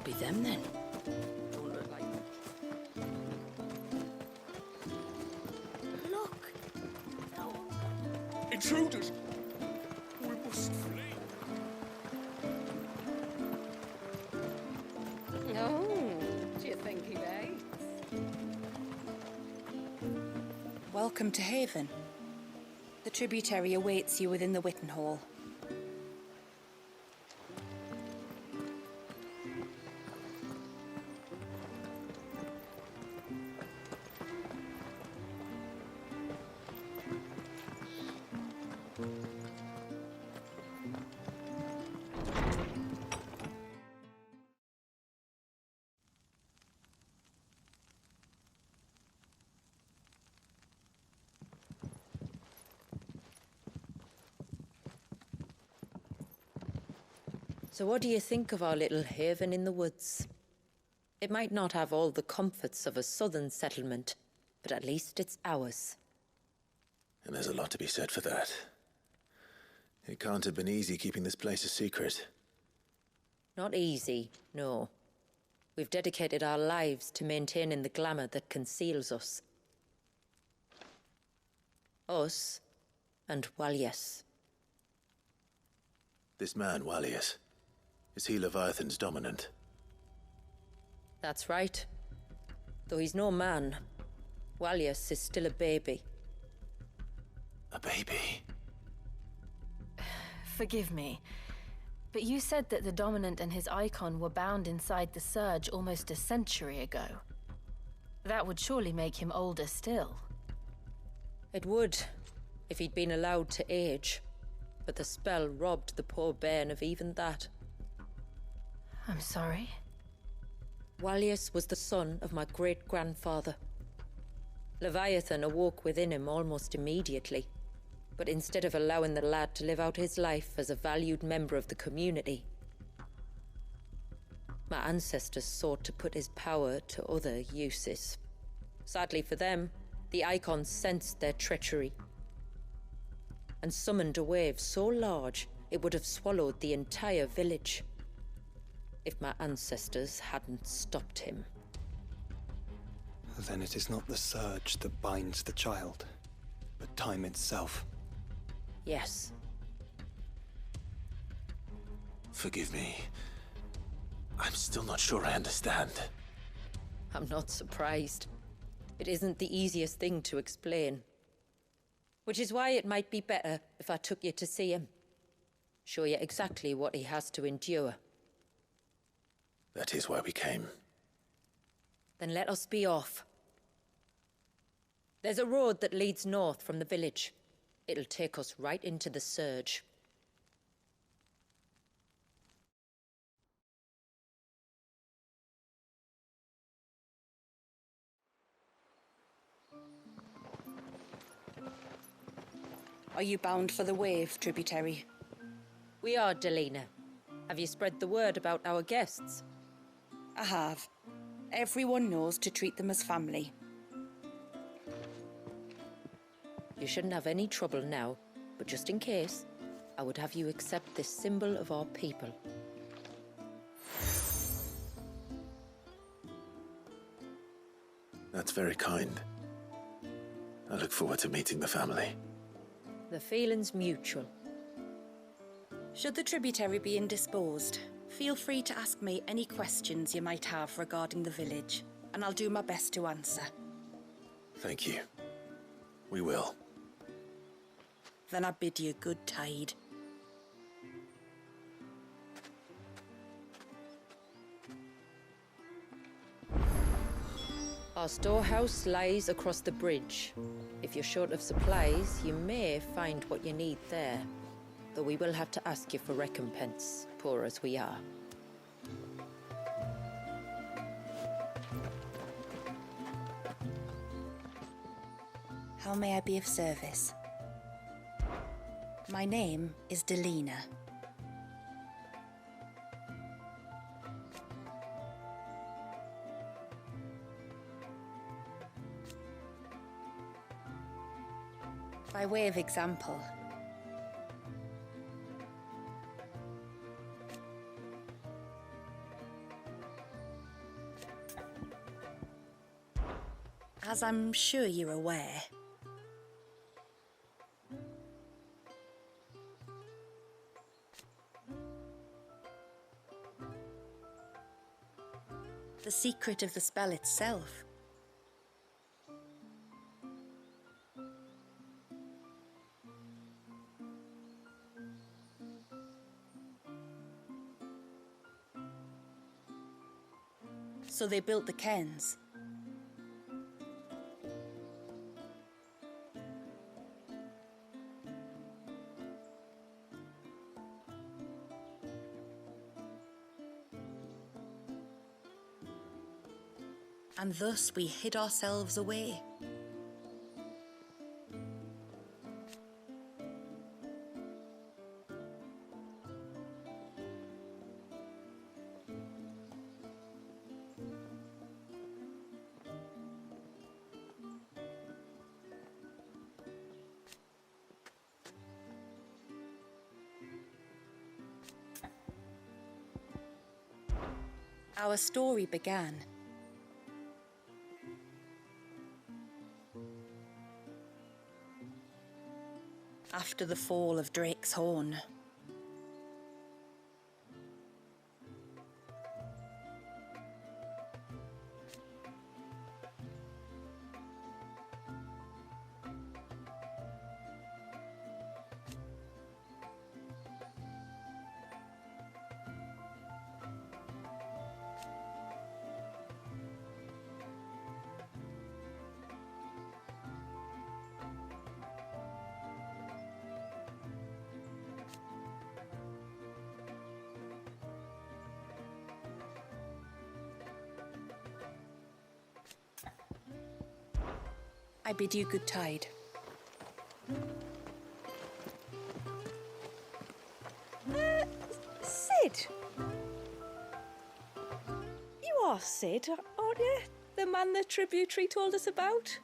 be them then. Don't look like them. Look! No. Intruders! We must flee. Oh, do you think he may? Welcome to Haven. The tributary awaits you within the Witinhall. So what do you think of our little haven in the woods? It might not have all the comforts of a southern settlement, but at least it's ours. And there's a lot to be said for that. It can't have been easy keeping this place a secret. Not easy, no. We've dedicated our lives to maintaining the glamour that conceals us. Us and Waljas. This man, Waljas, is he Leviathan's dominant? That's right. Though he's no man, Waljas is still a baby. A baby? Forgive me, but you said that the Dominant and his icon were bound inside the Surge almost a century ago. That would surely make him older still. It would, if he'd been allowed to age. But the spell robbed the poor bairn of even that. I'm sorry. Waljas was the son of my great-grandfather. Leviathan awoke within him almost immediately. But instead of allowing the lad to live out his life as a valued member of the community, my ancestors sought to put his power to other uses. Sadly for them, the icons sensed their treachery and summoned a wave so large it would have swallowed the entire village if my ancestors hadn't stopped him. Then it is not the surge that binds the child, but time itself. Yes. Forgive me. I'm still not sure I understand. I'm not surprised. It isn't the easiest thing to explain. Which is why it might be better if I took you to see him. Show you exactly what he has to endure. That is why we came. Then let us be off. There's a road that leads north from the village. It'll take us right into the Surge. Are you bound for the Wave, tributary? We are, Delina. Have you spread the word about our guests? I have. Everyone knows to treat them as family. You shouldn't have any trouble now, but just in case, I would have you accept this symbol of our people. That's very kind. I look forward to meeting the family. The feeling's mutual. Should the tributary be indisposed, feel free to ask me any questions you might have regarding the village, and I'll do my best to answer. Thank you. We will. Then I bid you good tide. Our storehouse lies across the bridge. If you're short of supplies, you may find what you need there. Though we will have to ask you for recompense, poor as we are. How may I be of service? My name is Delina. By way of example, As I'm sure you're aware, the secret of the spell itself. So they built the cairns. And thus we hid ourselves away. Our story began after the fall of Drake's Horn. I bid you good tide. Sid? You are Sid, aren't you? The man the tributary told us about?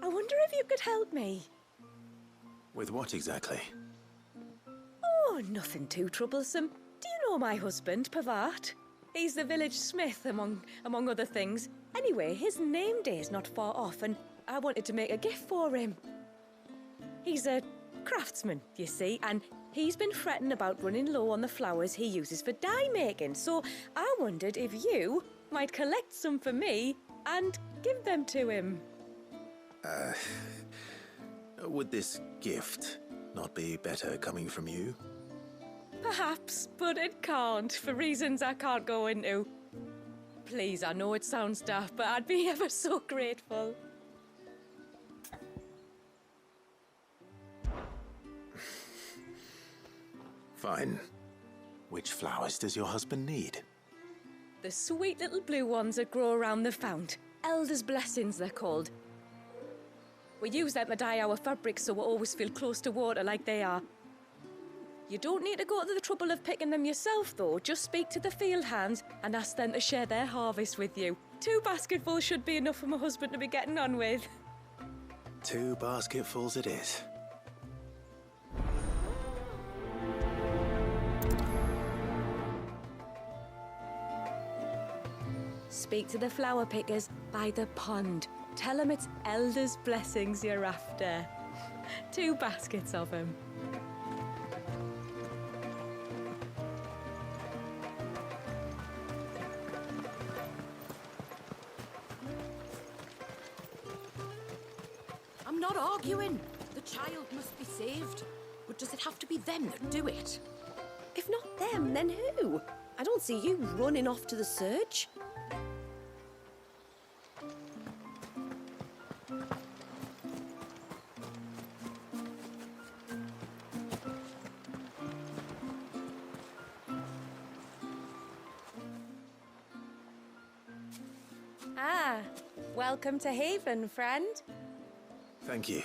I wonder if you could help me. With what exactly? Oh, nothing too troublesome. Do you know my husband, Pavat? He's the village smith, among other things. Anyway, his name day is not far off, and I wanted to make a gift for him. He's a craftsman, you see, and he's been fretting about running low on the flowers he uses for dye making, so I wondered if you might collect some for me and give them to him. Would this gift not be better coming from you? Perhaps, but it can't, for reasons I can't go into. Please, I know it sounds daft, but I'd be ever so grateful. Fine. Which flowers does your husband need? The sweet little blue ones that grow around the fount. Elder's blessings, they're called. We use them to dye our fabrics so we always feel close to water like they are. You don't need to go to the trouble of picking them yourself, though. Just speak to the field hands and ask them to share their harvest with you. 2 basketfuls should be enough for my husband to be getting on with. 2 basketfuls it is. Speak to the flower pickers by the pond. Tell them it's Elder's blessings you're after. 2 baskets of them. I'm not arguing. The child must be saved. But does it have to be them that do it? If not them, then who? I don't see you running off to the surge. Ah, welcome to Haven, friend. Thank you.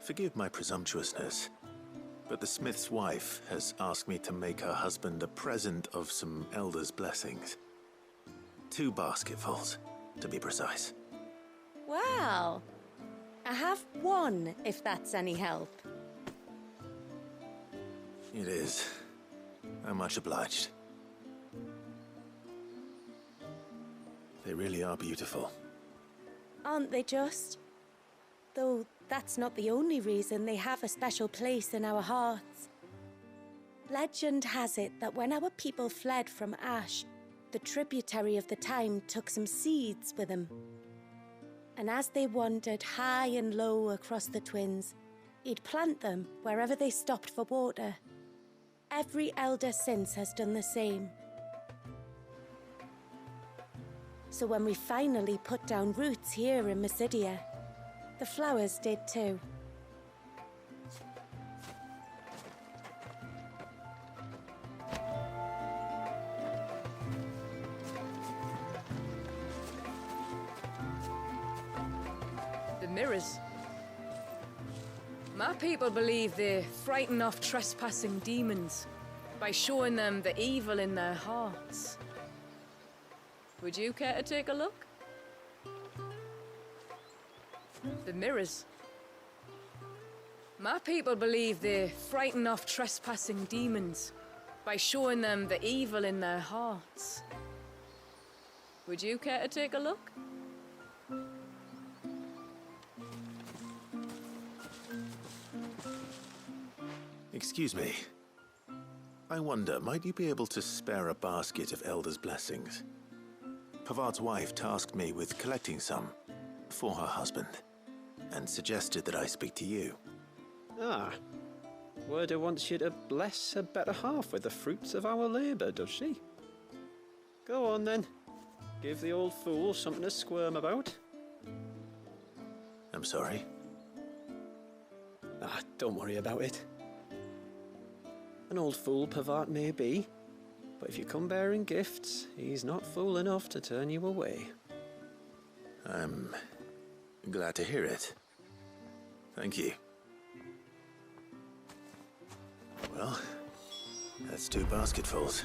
Forgive my presumptuousness, but the smith's wife has asked me to make her husband a present of some elder's blessings. 2 basketfuls, to be precise. Well, I have 1, if that's any help. It is. I'm much obliged. They really are beautiful. Aren't they just? Though that's not the only reason they have a special place in our hearts. Legend has it that when our people fled from Ash, the tributary of the time took some seeds with them. And as they wandered high and low across the Twins, he'd plant them wherever they stopped for water. Every elder since has done the same. So when we finally put down roots here in Mysidia, the flowers did too. The mirrors. My people believe they frighten off trespassing demons by showing them the evil in their hearts. Would you care to take a look? The mirrors. My people believe they frighten off trespassing demons by showing them the evil in their hearts. Would you care to take a look? Excuse me. I wonder, might you be able to spare a basket of Elder's blessings? Pavard's wife tasked me with collecting some for her husband, and suggested that I speak to you. Ah. Wyrda wants you to bless her better half with the fruits of our labour, does she? Go on then. Give the old fool something to squirm about. I'm sorry. Ah, don't worry about it. An old fool Pavard may be, but if you come bearing gifts, he's not fool enough to turn you away. I'm glad to hear it. Thank you. Well, that's 2 basketfuls.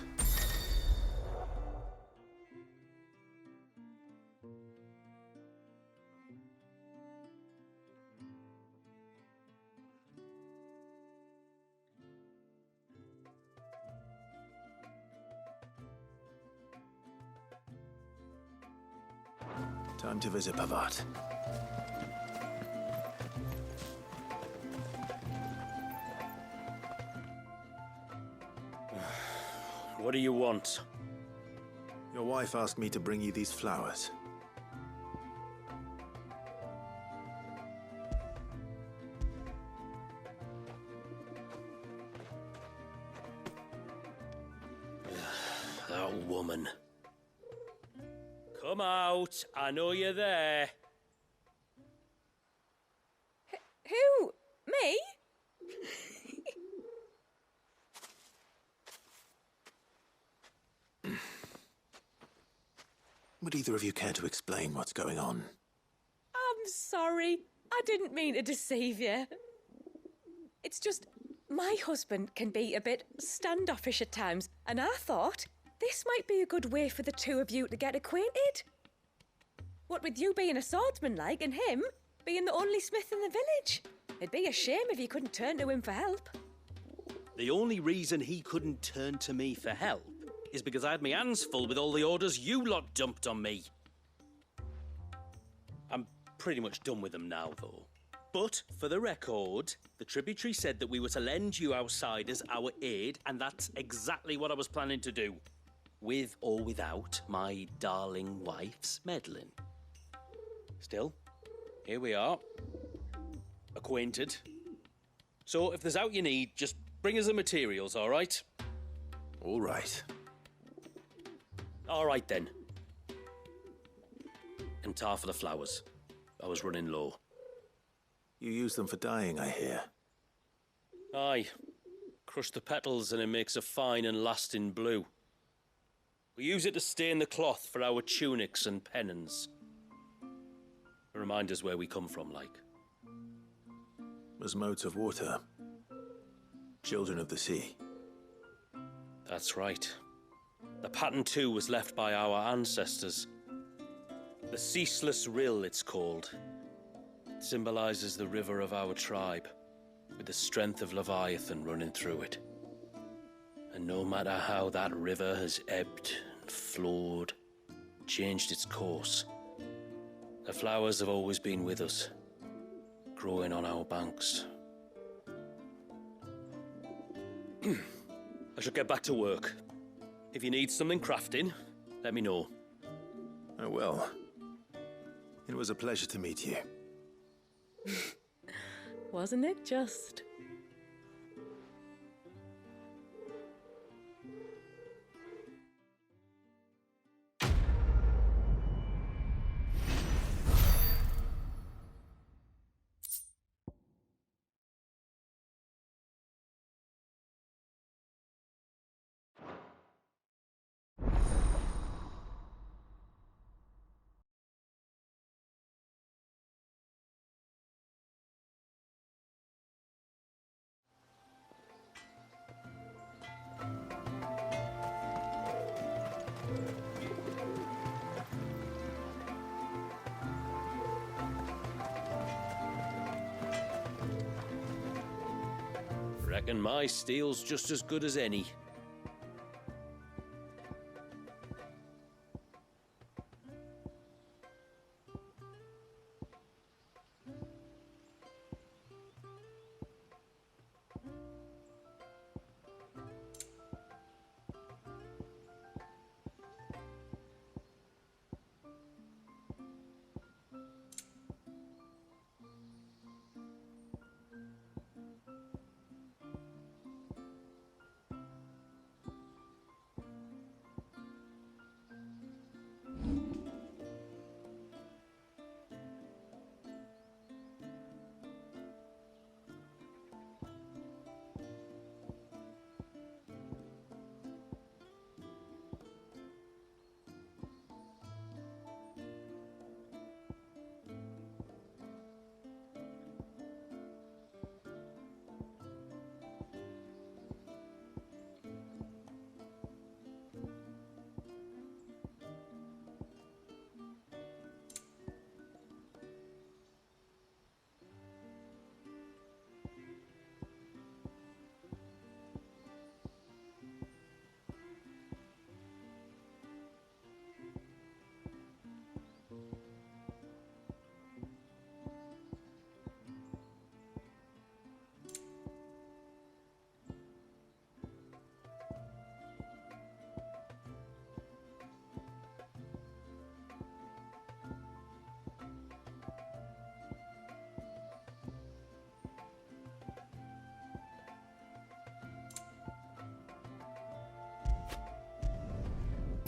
Time to visit Pavard. What do you want? Your wife asked me to bring you these flowers. That woman. Come out. I know you're there. Who? Me? Would either of you care to explain what's going on? I'm sorry. I didn't mean to deceive you. It's just, my husband can be a bit standoffish at times, and I thought this might be a good way for the two of you to get acquainted. What with you being a swordsman like, and him being the only smith in the village. It'd be a shame if you couldn't turn to him for help. The only reason he couldn't turn to me for help is because I had my hands full with all the orders you lot dumped on me. I'm pretty much done with them now, though. But, for the record, the tributary said that we were to lend you outsiders our aid, and that's exactly what I was planning to do. With or without my darling wife's meddling. Still, here we are. Acquainted. So, if there's out you need, just bring us the materials, all right? All right. All right, then. And tar for the flowers. I was running low. You use them for dyeing, I hear. Aye. Crush the petals and it makes a fine and lasting blue. We use it to stain the cloth for our tunics and pennons. Remind us where we come from, like. As modes of water. Children of the sea. That's right. The Pt.2 was left by our ancestors. The Ceaseless Rill, it's called. It symbolizes the river of our tribe, with the strength of Leviathan running through it. And no matter how that river has ebbed and flowed, changed its course, The flowers have always been with us, growing on our banks. I should get back to work. If you need something crafting, let me know. I will. It was a pleasure to meet you. Wasn't it just? Reckon my steel's just as good as any.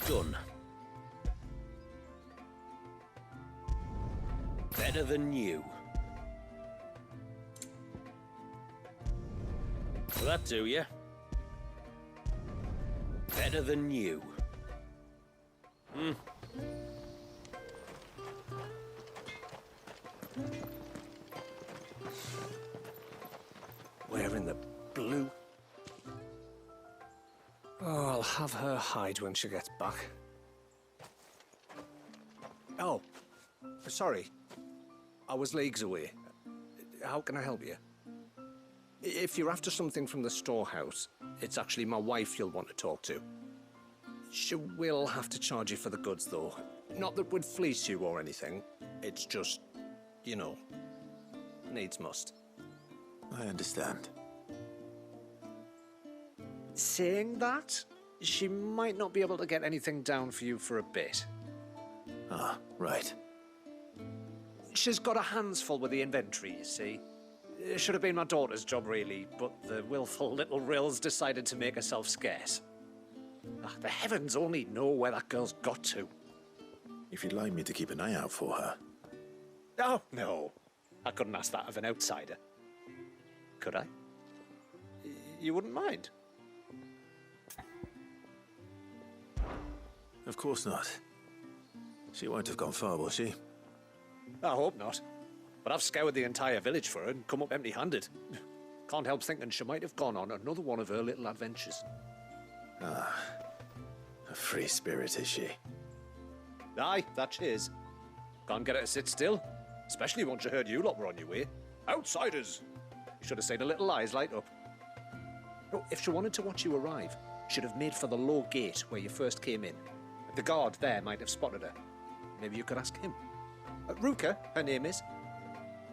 Done. Better than you. Will that do ya? Better than you. Where in the blue? Oh, I'll have her hide when she gets back. Oh, sorry. I was leagues away. How can I help you? If you're after something from the storehouse, it's actually my wife you'll want to talk to. She will have to charge you for the goods, though. Not that would fleece you or anything. It's just, you know, needs must. I understand. Saying that, she might not be able to get anything down for you for a bit. Ah, right. She's got her hands full with the inventory, you see. It should have been my daughter's job, really, but the willful little Rill's decided to make herself scarce. The heavens only know where that girl's got to. If you'd like me to keep an eye out for her. Oh, no. I couldn't ask that of an outsider. Could I? You wouldn't mind? Of course not. She won't have gone far, will she? I hope not. But I've scoured the entire village for her and come up empty-handed. Can't help thinking she might have gone on another one of her little adventures. Ah, a free spirit, is she? Aye, that she is. Can't get her to sit still, especially once you heard you lot were on your way. Outsiders! You should have seen her little eyes light up. Oh, if she wanted to watch you arrive, she'd have made for the low gate where you first came in. The guard there might have spotted her. Maybe you could ask him. Ruqa, her name is.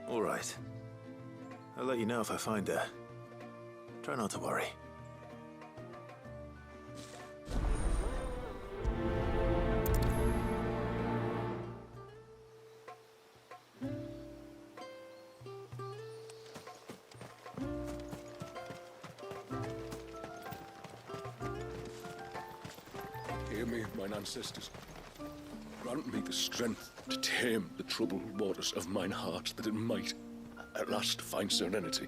All right. I'll let you know if I find her. Try not to worry. Hear me, mine ancestors. Grant me the strength to tame the troubled waters of mine heart, that it might at last find serenity.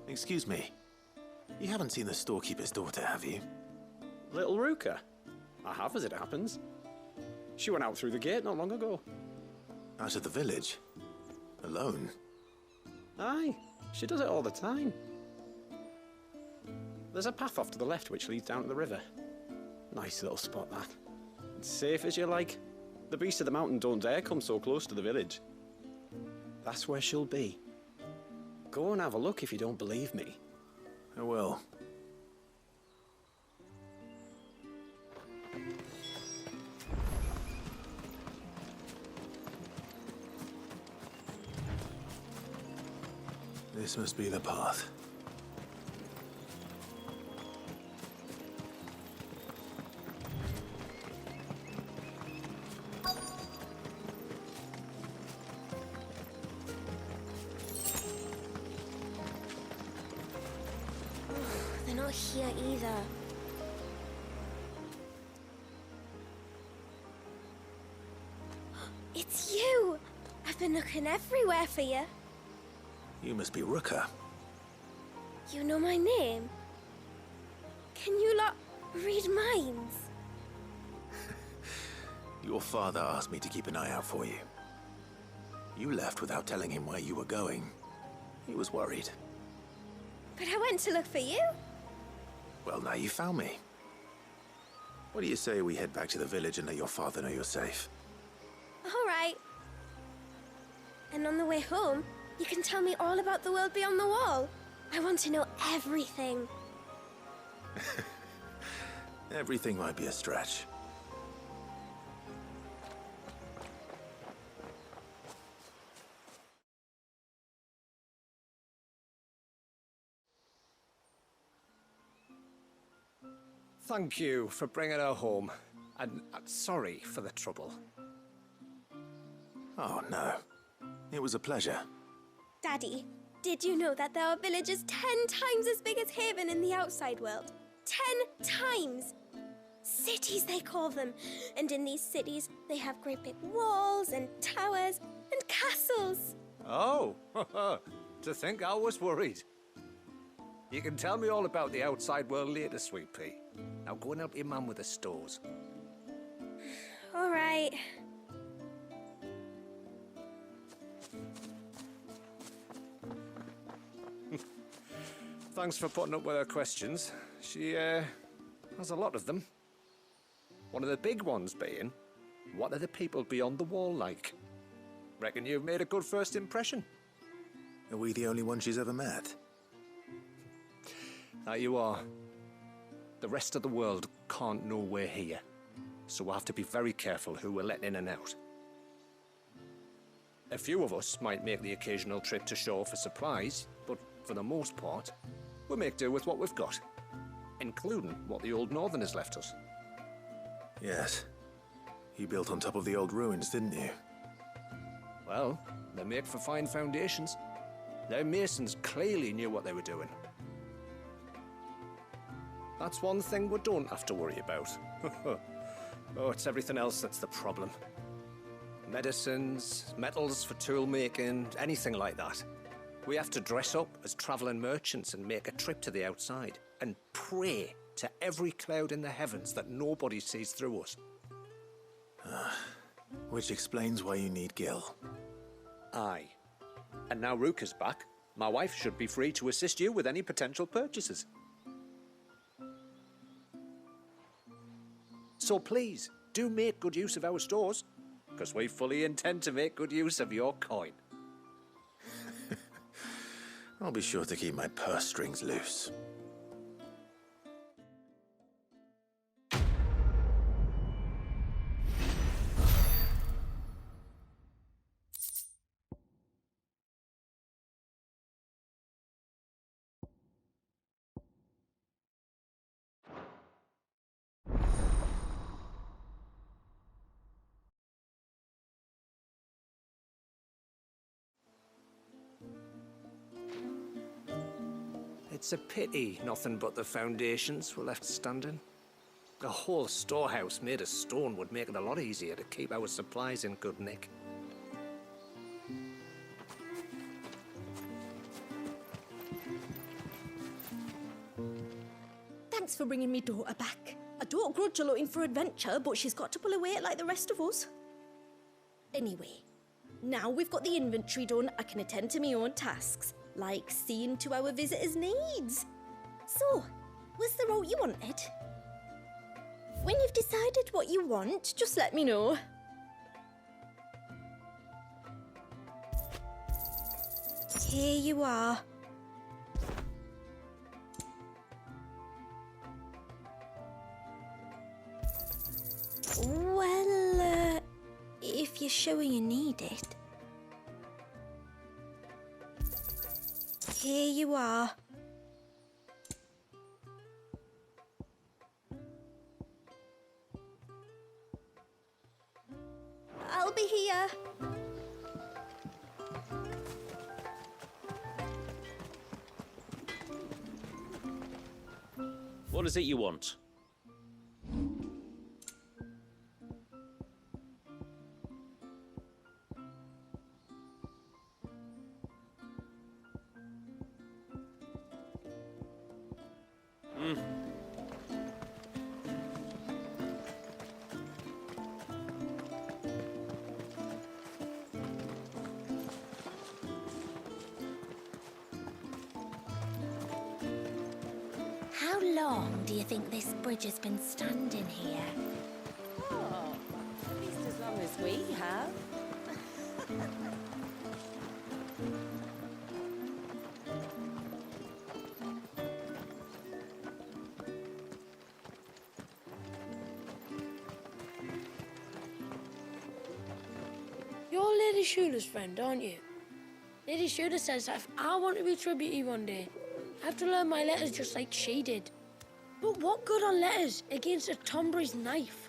Excuse me. You haven't seen the storekeeper's daughter, have you? Little Ruqa? I have, as it happens. She went out through the gate not long ago. Out of the village? Alone? Aye, she does it all the time. There's a path off to the left which leads down to the river. Nice little spot, that. It's safe as you like. The beasts of the mountain don't dare come so close to the village. That's where she'll be. Go and have a look if you don't believe me. I will. This must be the path. They're not here either. It's you! I've been looking everywhere for you. You must be Ruqa. You know my name? Can you lot read minds? Your father asked me to keep an eye out for you. You left without telling him where you were going. He was worried. But I went to look for you. Well, now you found me. What do you say we head back to the village and let your father know you're safe? All right. And on the way home, you can tell me all about the world beyond the wall. I want to know everything. Everything might be a stretch. Thank you for bringing her home. And sorry for the trouble. Oh, no. It was a pleasure. Daddy, did you know that there are villages 10 times as big as Haven in the outside world? 10 times! Cities, they call them. And in these cities, they have great big walls and towers and castles. Oh, to think I was worried. You can tell me all about the outside world later, Sweet Pea. Now go and help your mum with the stores. All right. Thanks for putting up with her questions. She, has a lot of them. One of the big ones being, what are the people beyond the wall like? Reckon you've made a good first impression. Are we the only ones she's ever met? That you are. The rest of the world can't know we're here, so we'll have to be very careful who we're letting in and out. A few of us might make the occasional trip to shore for supplies, but for the most part, we'll make do with what we've got, including what the old Northerners left us. Yes. You built on top of the old ruins, didn't you? Well, they're made for fine foundations. Their masons clearly knew what they were doing. That's one thing we don't have to worry about. Oh, it's everything else that's the problem. Medicines, metals for tool making, anything like that. We have to dress up as travelling merchants and make a trip to the outside and pray to every cloud in the heavens that nobody sees through us. Which explains why you need Gil. Aye. And now Ruqa's back, my wife should be free to assist you with any potential purchases. So please, do make good use of our stores, because we fully intend to make good use of your coin. I'll be sure to keep my purse strings loose. It's a pity nothing but the foundations were left standing. A whole storehouse made of stone would make it a lot easier to keep our supplies in good nick. Thanks for bringing me daughter back. I don't grudge her looking for adventure, but she's got to pull her weight like the rest of us. Anyway, now we've got the inventory done, I can attend to my own tasks, like seeing to our visitors' needs. So, what's the route you wanted? When you've decided what you want, just let me know. Here you are. Well, if you're sure you need it. Here you are. I'll be here. What is it you want? How long do you think this bridge has been standing here? Oh, at least as long as we have. You're Lady Shula's friend, aren't you? Lady Shula says that if I want to be tributary one day, I have to learn my letters just like she did. But what good are letters against a Tombury's knife?